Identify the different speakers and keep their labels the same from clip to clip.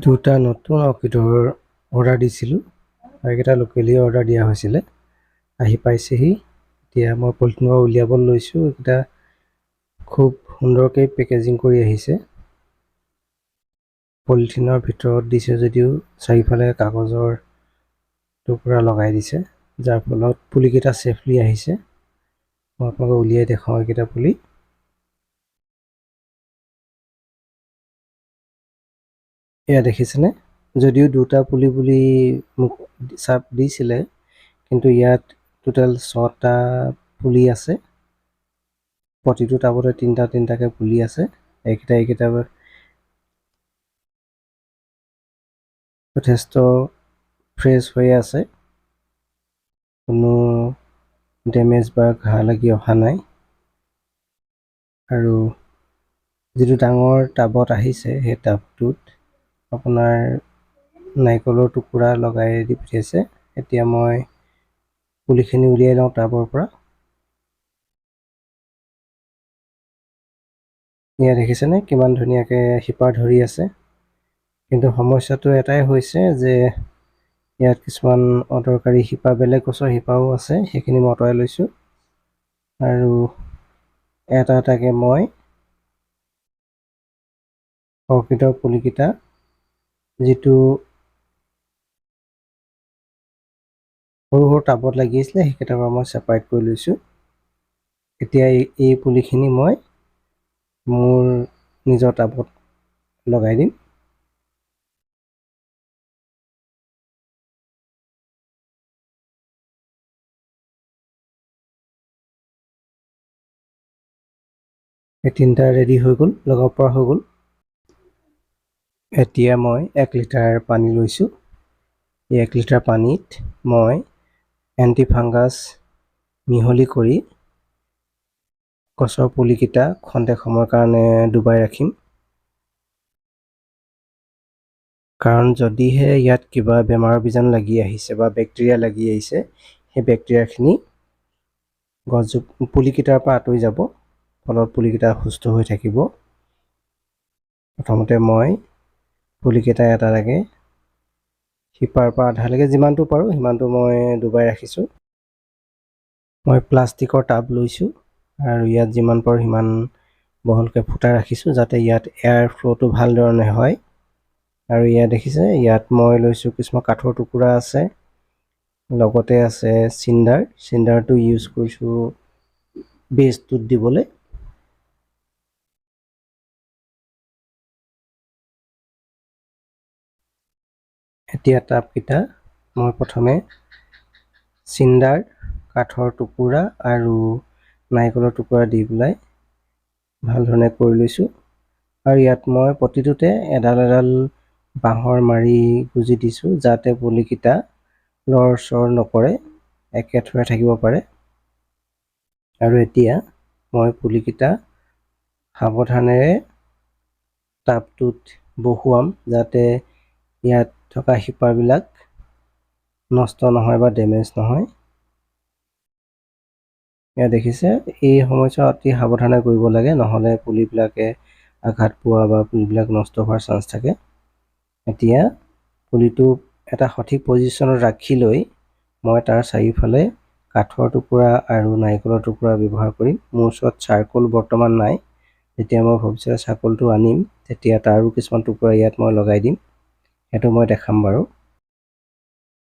Speaker 1: দুটা নতুন অৰ্কিডৰ অৰ্ডাৰ দিছিলোঁ আৰু এইকেইটা লোকেলি অৰ্ডাৰ দিয়া হৈছিলে, আহি পাইছেহি। এতিয়া মই পলিথিনৰ পৰা উলিয়াব লৈছোঁ। এইকেইটা খুব সুন্দৰকৈ পেকেজিং কৰি আহিছে। পলিথিনৰ ভিতৰত দিছে যদিও চাৰিওফালে কাগজৰ টুকুৰা লগাই দিছে, যাৰ ফলত পুলিকেইটা ছেফলি আহিছে। মই আপোনালোকক উলিয়াই দেখাওঁ এইকেইটা পুলি। এয়া দেখিছেনে, যদিও দুটা পুলি বুলি মোক চাপ দিছিলে, কিন্তু ইয়াত টোটেল 6টা পুলি আছে। প্ৰতিটো টাবতে 3টা-3টাকৈ পুলি আছে। এইকেইটা যথেষ্ট ফ্ৰেছ হৈ আছে, কোনো ডেমেজ বা ঘাঁহ লাগি অহা নাই। আৰু যিটো ডাঙৰ টাবত আহিছে, সেই টাবটোত আপোনাৰ নাৰিকলৰ টুকুৰা লগাই দি পঠিয়াইছে। এতিয়া মই পুলিখিনি উলিয়াই লওঁ টাবৰ পৰা। এয়া দেখিছেনে কিমান ধুনীয়াকৈ শিপা ধৰি আছে। কিন্তু সমস্যাটো এটাই হৈছে যে ইয়াত কিছুমান অদৰকাৰী শিপা, বেলেগ গছৰ শিপাও আছে, সেইখিনি মই আঁতৰাই লৈছোঁ। আৰু এটা এটাকৈ মই অৰ্কিডৰ পুলিকেইটা যিটো সৰু সৰু টাবত লাগি আছিলে, সেইকেইটাৰ পৰা মই ছেপাৰেট কৰি লৈছোঁ। এতিয়া এই পুলিখিনি মই মোৰ নিজৰ টাবত লগাই দিম। এই 3টা ৰেডি হৈ গ'ল, লগাব পৰা হৈ গ'ল। এতিয়া মই 1 লিটাৰ পানী লৈছোঁ। এই 1 লিটাৰ পানীত মই এণ্টিফাংগাছ মিহলি কৰি গছৰ পুলিকেইটা খন্তেক সময়ৰ কাৰণে ডুবাই ৰাখিম। কাৰণ যদিহে ইয়াত কিবা বেমাৰৰ বীজাণু লাগি আহিছে বা বেক্টেৰিয়া লাগি আহিছে, সেই বেক্টেৰিয়াখিনি পুলিকেইটাৰ পৰা আঁতৰি যাব, ফলত পুলিকেইটা সুস্থ হৈ থাকিব। প্ৰথমতে মই পুলিকেইটা এটা এটাকৈ শিপাৰ পৰা আধালৈকে যিমানটো পাৰোঁ সিমানটো মই ডুবাই ৰাখিছোঁ। মই প্লাষ্টিকৰ টাব লৈছোঁ আৰু ইয়াত যিমান পাৰোঁ সিমান বহলকৈ ফুটা ৰাখিছোঁ, যাতে ইয়াত এয়াৰ ফ্ল'টো ভাল ধৰণে হয়। আৰু ইয়াত দেখিছে, ইয়াত মই লৈছোঁ কিছুমান কাঠৰ টুকুৰা আছে, লগতে আছে চিণ্ডাৰটো ইউজ কৰিছোঁ বেজটোত দিবলৈ। এতিয়া টাবকেইটা মই প্ৰথমে চিণ্ডাৰ, কাঠৰ টুকুৰা আৰু নাৰিকলৰ টুকুৰা দি পেলাই ভাল ধৰণে কৰি লৈছোঁ। আৰু ইয়াত মই প্ৰতিটোতে এডাল এডাল বাঁহৰ মাৰি গুজি দিছোঁ, যাতে পুলিকেইটা লৰচৰ নকৰে, একেথৰে থাকিব পাৰে। আৰু এতিয়া মই পুলিকেইটা সাৱধানেৰে টাবটোত বহুৱাম, যাতে ইয়াত থকা শিপাবিলাক নষ্ট নহয় বা ডেমেজ নহয়। এয়া দেখিছে, এই সমস্যা অতি সাৱধানে কৰিব লাগে, নহ'লে পুলিবিলাকে আঘাত পোৱা বা পুলিবিলাক নষ্ট হোৱাৰ চান্স থাকে। এতিয়া পুলিটো এটা সঠিক পজিশ্যনত ৰাখি লৈ মই তাৰ চাৰিওফালে কাঠৰ টুকুৰা আৰু নাৰিকলৰ টুকুৰা ব্যৱহাৰ কৰিম। মোৰ ওচৰত চাৰ্কল বৰ্তমান নাই, যেতিয়া মই ভৱিষ্যতে চাৰ্কলটো আনিম তেতিয়া তাৰো কিছুমান টুকুৰা ইয়াত মই লগাই দিম, সেইটো মই দেখাম বাৰু।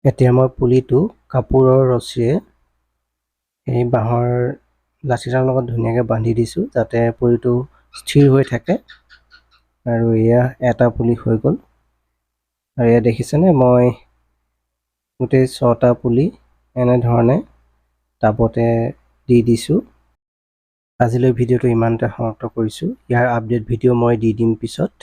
Speaker 1: এতিয়া মই পুলিটো কাপোৰৰ ৰছীৰে এই বাঁহৰ লাঠিডালৰ লগত ধুনীয়াকৈ বান্ধি দিছোঁ, যাতে পুলিটো স্থিৰ হৈ থাকে। আৰু এয়া এটা পুলি হৈ গ'ল। আৰু এয়া দেখিছেনে, মই গোটেই 6টা পুলি এনেধৰণে টাবতে দি দিছোঁ। আজিলৈ ভিডিঅ'টো ইমানতে সমাপ্ত কৰিছোঁ। ইয়াৰ আপডেট ভিডিঅ' মই দি দিম পিছত।